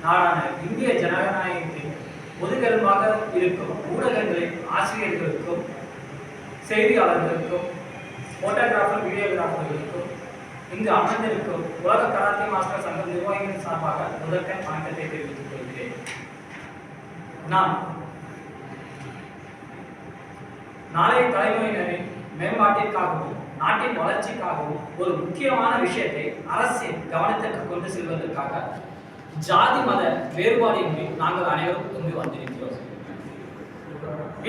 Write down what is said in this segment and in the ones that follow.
நாடான இந்திய ஜனநாயகத்தின் முதுகெலும்பாக இருக்கும் ஊடகங்களின் ஆசிரியர்களுக்கும் செய்தியாளர்களுக்கும் போட்டோகிராஃபர் வீடியோகிராஃபர்களுக்கும் இங்கு அமர்ந்திருக்கும் உலக கராத்தே மாஸ்டர் சங்க நிர்வாகிகளின் சார்பாக முதற்கண் வணக்கத்தை தெரிவித்துக் கொள்கிறேன். நாம் நாளைய தலைமுறையினரின் மேம்பாட்டிற்காகவும் நாட்டின் வளர்ச்சிக்காகவும் ஒரு முக்கியமான விஷயத்தை அரசின் கவனத்திற்கு கொண்டு செல்வதற்காக ஜாதி மத வேறுபாடின்றி நாங்கள் அனைவரும் இங்கு வந்திருக்கிறோம்.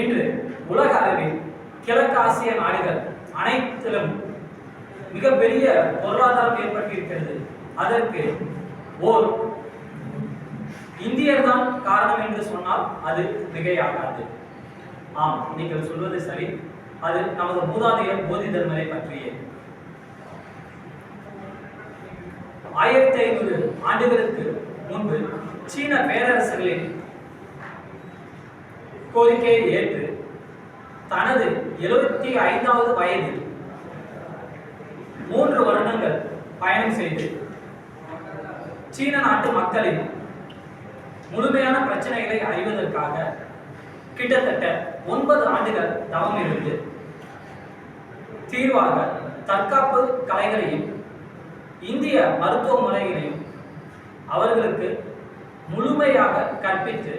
இன்று உலக அளவில் கிழக்காசிய நாடுகள் அனைத்திலும் மிகப்பெரிய பொருளாதாரம் ஏற்பட்டிருக்கிறது. அதற்கு ஓர் இந்தியர் தான் காரணம் என்று சொன்னால் அது மிகையாகாது. ஆம், நீங்கள் சொல்வது சரி. அது நமது மூதாதையர் போதி தர்மரை பற்றிய 1500 ஆண்டுகளுக்கு முன்பு சீன பேரரசர்களின் கோரிக்கையை ஏற்று தனது 75வது வயதில் 3 வருடங்கள் பயணம் செய்து சீன நாட்டு மக்களின் முழுமையான பிரச்சனைகளை அறிவதற்காக கிட்டத்தட்ட 9 ஆண்டுகள் தவம் இருந்து தீர்வாக தற்காப்பு கலைகளையும் இந்திய மருத்துவ முறைகளையும் அவர்களுக்கு முழுமையாக கற்பித்து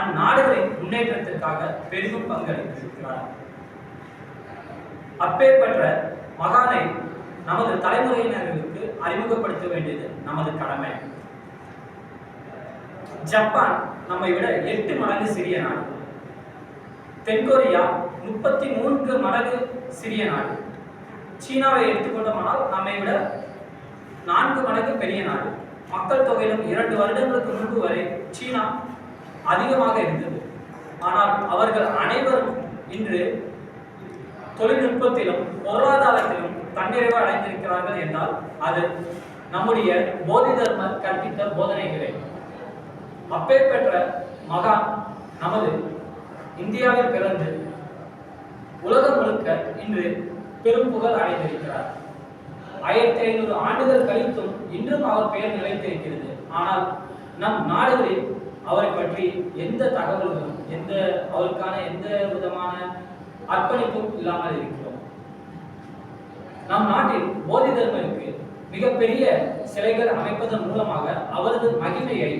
அந்நாடுகளின் முன்னேற்றத்திற்காக பெரிதும் பங்களித்திருக்கிறார். அப்பேற்பட்ட மகானை நமது தலைமுறையினர்களுக்கு அறிமுகப்படுத்த வேண்டியது நமது கடமை. ஜப்பான் நம்மை விட 8 மடங்கு சிறிய நாடு. தென்கொரியா 33 மடங்கு சிறிய நாடு. சீனாவை எடுத்துக்கொண்டோமானால் நம்மை விட 4 மடங்கு பெரிய நாடு. மக்கள் தொகையிலும் 2 வருடங்களுக்கு முன்பு வரை சீனா அதிகமாக இருந்தது. ஆனால் அவர்கள் அனைவரும் இன்று தொழில்நுட்பத்திலும் பொருளாதாரத்திலும் தன்னிறைவு அடைந்திருக்கிறார்கள் என்றால் அது நம்முடைய போதி தர்மர் கற்பித்த போதனைகளே. அப்பேற்பட்ட மகான் நமது இந்தியாவில் பிறந்து உலகம் முழுக்க இன்று பெரும் புகழ் அடைந்திருக்கிறார். 1500 ஆண்டுகள் கழித்தும் இன்றும் அவர் பெயர் நிலைத்திருக்கிறது. ஆனால் நம் நாடுகளில் அவரை பற்றி எந்த தகவல்களும் அவருக்கான எந்த விதமான அர்ப்பணிப்பும் இல்லாமல் இருக்கிறோம். நம் நாட்டில் போதி தர்மருக்கு மிகப்பெரிய சிலைகள் அமைப்பதன் மூலமாக அவரது மகிமையை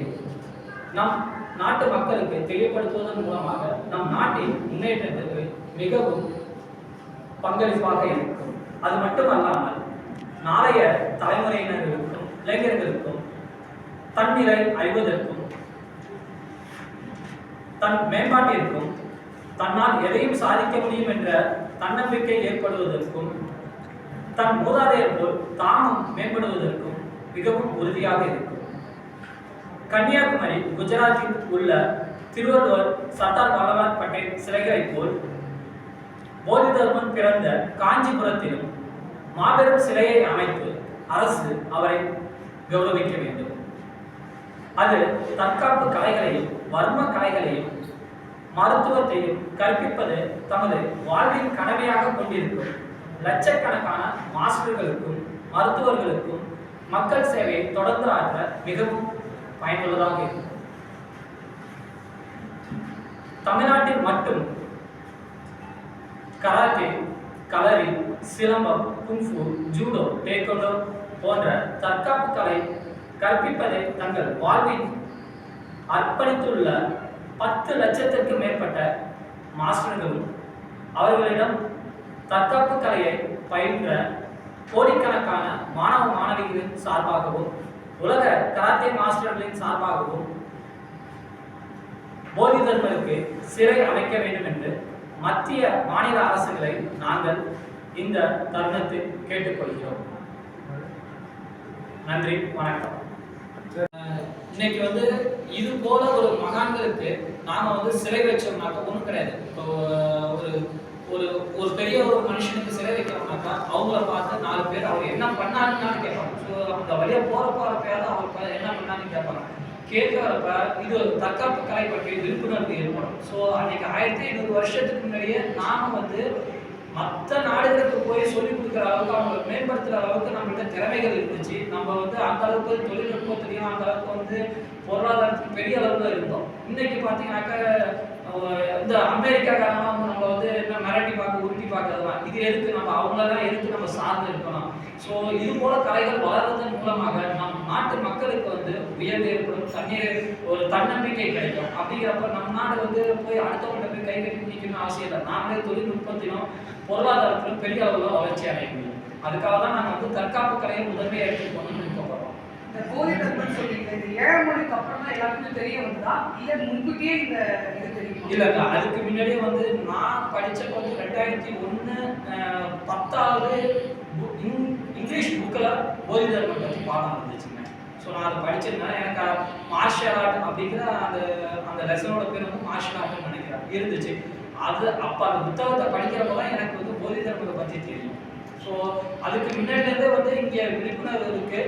நம் நாட்டு மக்களுக்கு தெளிவுபடுத்துவதன் மூலமாக நம் நாட்டின் முன்னேற்றத்திற்கு மிகவும் பங்களிப்பாக இருக்கும். அது மட்டுமல்லாமல் நாளைய தலைமுறையினர்களுக்கும் இளைஞர்களுக்கும் தன்னிலை அறிவதற்கும் தன் மேம்பாட்டிற்கும் தன்னால் எதையும் சாதிக்க முடியும் என்ற தன்னம்பிக்கை ஏற்படுவதற்கும் தன் மூதாதையர் போல் தானும் மேம்படுவதற்கும் மிகவும் உறுதியாக இருக்கும். கன்னியாகுமரி குஜராத்தில் உள்ள திருவள்ளுவர் சர்தார் வல்லபாய் பட்டேல் சிலைகளைப் போல் போதி தர்மன் பிறந்த காஞ்சிபுரத்திலும் மாபெரும் சிலையை அமைத்து அரசு அவரை கௌரவிக்க வேண்டும். அது தற்காப்பு கலைகளையும் வர்ம கலைகளையும் மருத்துவத்தையும் கற்பிப்பது தமது வாழ்வின் கடமையாக கொண்டிருக்கும் லட்சக்கணக்கான மாஸ்டர்களுக்கும் மருத்துவர்களுக்கும் மக்கள் சேவையை தொடர்ந்து ஆற்ற மிகவும் பயனுள்ளதாக இருக்கும். தமிழ்நாட்டில் மட்டும் கராத்தே, களரி, சிலம்பம், குங்ஃபு, ஜூடோ, டேக்வொண்டோ போன்ற தற்காப்பு கலை கற்பிப்பதை தங்கள் வாழ்வில் அர்ப்பணித்துள்ள 10 லட்சத்திற்கு மேற்பட்ட மாஸ்டர்களும் அவர்களிடம் தற்காப்பு கலையை பயின்ற கோடிக்கணக்கான மாணவ மாணவிகளின் சார்பாகவும் உலக கராத்தே மாஸ்டர்களின் சார்பாகவும் போதி தர்மருக்கு சிலை அமைக்க வேண்டும் என்று மத்திய மாநில அரசுகளை நாங்கள் இந்த தருணத்தில் கேட்டுக்கொள்கிறோம். நன்றி, வணக்கம். இன்னைக்கு இது போல ஒரு மகான்களுக்கு நாம சிலை வச்சோம்னாக்கா ஒன்றும் கிடையாது. இப்போ ஒரு ஒரு பெரிய ஒரு மனுஷனுக்கு சிலை வைக்கிறோம்னாக்கா அவங்கள பார்த்து 4 பேர் அவர் என்ன பண்ணாருன்னு கேட்பாங்க. ஸோ அந்த வழியா போறப்ப அவர் என்ன பண்ணாருன்னு கேட்பாங்க. கேட்கறப்ப இது ஒரு தற்காப்பு கலை பற்றி விழிப்புணர்வு ஏற்படும். ஸோ அன்னைக்கு 1500 வருஷத்துக்கு முன்னாடியே நாம மற்ற நாடுகளுக்கு போய் சொல்லிக் கொடுக்குற அளவுக்கு அவங்களை மேம்படுத்துற அளவுக்கு நம்மள்ட்ட திறமைகள் இருந்துச்சு. நம்ம வந்து அந்த அளவுக்கு தொழில்நுட்பத்திலையும் அந்த அளவுக்கு வந்து பொருளாதாரத்துக்கு பெரிய அளவுல இருந்தோம். இன்னைக்கு பார்த்தீங்கன்னாக்கா இந்த அமெரிக்காக்காரங்க அவங்க நம்ம வந்து என்ன மிரட்டி பார்க்க உருட்டி பார்க்கறதுலாம் இது எதுக்கு நம்ம அவங்களெல்லாம் எதுக்கு நம்ம சார்ந்து இருக்கணும். ஸோ இது போல கலைகள் வளர்வதன் மூலமாக நம் நாட்டு மக்களுக்கு வந்து உயர்வு ஏற்படும், ஒரு தன்னம்பிக்கை கிடைக்கும். அப்படிங்கிறப்ப நம் நாடு வந்து போய் அடுத்தவங்க போய் கை கட்டி நிற்கணும்னு அவசியம் இல்லை. நாமளே தொழில்நுட்பத்திலும் பொருளாதாரத்திலும் பெரிய அளவில் வளர்ச்சி அடைய முடியும். அதுக்காக தான் நாங்கள் வந்து தற்காப்பு கலையை முதன்மையாக எடுத்துக்கணும்னு விருப்பப்படுறோம். இந்த போதி தர்மம் சொல்றீங்க, இது 7 மொழிக்கு அப்புறம் தான் எல்லாருக்கும் தெரிய வந்ததா இல்ல முன்கூட்டியே இந்த இது தெரியுமா? இல்ல அதுக்கு முன்னாடியே வந்து நான் படிச்சப்ப வந்து 2001 10வது இங்கிலீஷ் புக்கில் போதி தர்மம் பற்றி பாடம் இருந்துச்சுங்க. ஸோ நான் அதை படிச்சிருந்தேன். எனக்கு மார்ஷல் ஆர்ட் அப்படிங்கிற அந்த அந்த லெசனோட பேர் வந்து மார்ஷல் ஆர்ட்னு நினைக்கிறேன் இருந்துச்சு. அது அப்போ அந்த புத்தகத்தை படிக்கிறப்ப தான் எனக்கு வந்து போதி தர்மத்தை பற்றி தெரியும். ஸோ அதுக்கு முன்னாடிலேருந்தே வந்து இங்கே விழிப்புணர்வு இருக்கு.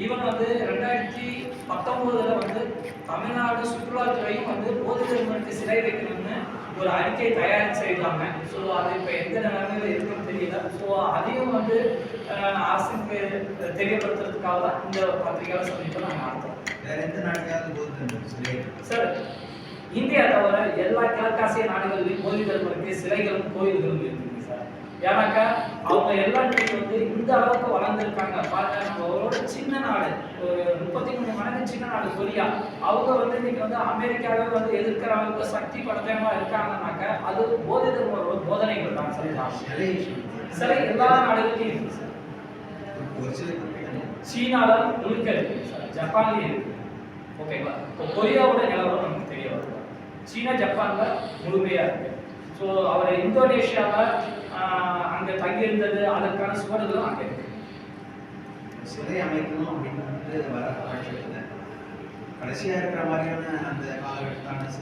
ஈவன் வந்து 2019 வந்து தமிழ்நாடு சுற்றுலாத்துறையும் வந்து போதி தர்மனுக்கு சிலை வைக்கணும்னு ஒரு அறிக்கை தயார் செய்தாங்க. ஸோ அது இப்போ எந்த நிலைமையில இருக்குன்னு தெரியல. ஸோ அதையும் வந்து அரசுக்கு தெரியப்படுத்துறதுக்காக தான் இந்த பத்திரிகையாளர் சந்திப்பை நாங்கள் நடத்துறோம். வேற எந்த நாட்டுக்காவது போதி தர்மம் சிலை? சார், இந்தியா தவிர எல்லா கிழக்காசிய நாடுகளிலும் போதி தர்மனுக்கு சிலைகளும் கோயில்களும் இருக்குங்க சார். ஏன்னாக்கா அவங்க எல்லாத்தையும் வந்து இந்த அளவுக்கு வளர்ந்துருக்காங்க. பாருங்க, நம்மளோட சின்ன நாடு, ஒரு 33 மடங்கு சின்ன நாடு கொரியா. அவங்க வந்து இன்னைக்கு வந்து அமெரிக்காவே வந்து எதிர்க்கிற அளவுக்கு சக்தி படத்தமா இருக்காங்கன்னாக்க அது போதி தர்மோட போதனைகள் தான் சார். சிலை எல்லா நாடுகளிலும் இருக்கு சார். சீனால முழுக்க இருக்கு சார், ஜப்பான்லயும் இருக்கு. ஓகேங்களா? இப்போ கொரியாவோட நிலவரம் நமக்கு தெரிய வரும். சீனா ஜப்பான்ல முழுமையா இருக்கு. ஸோ அவர் இந்தோனேஷியாவில் அங்கே தங்கியிருந்தது, அதற்கான சுவடுகளும் அங்கே இருக்கு. சிலை அமைக்கணும் அப்படின்னு வந்து வர காலகட்டத்தில் கடைசியாக இருக்கிற மாதிரியான அந்த காலகட்டத்தான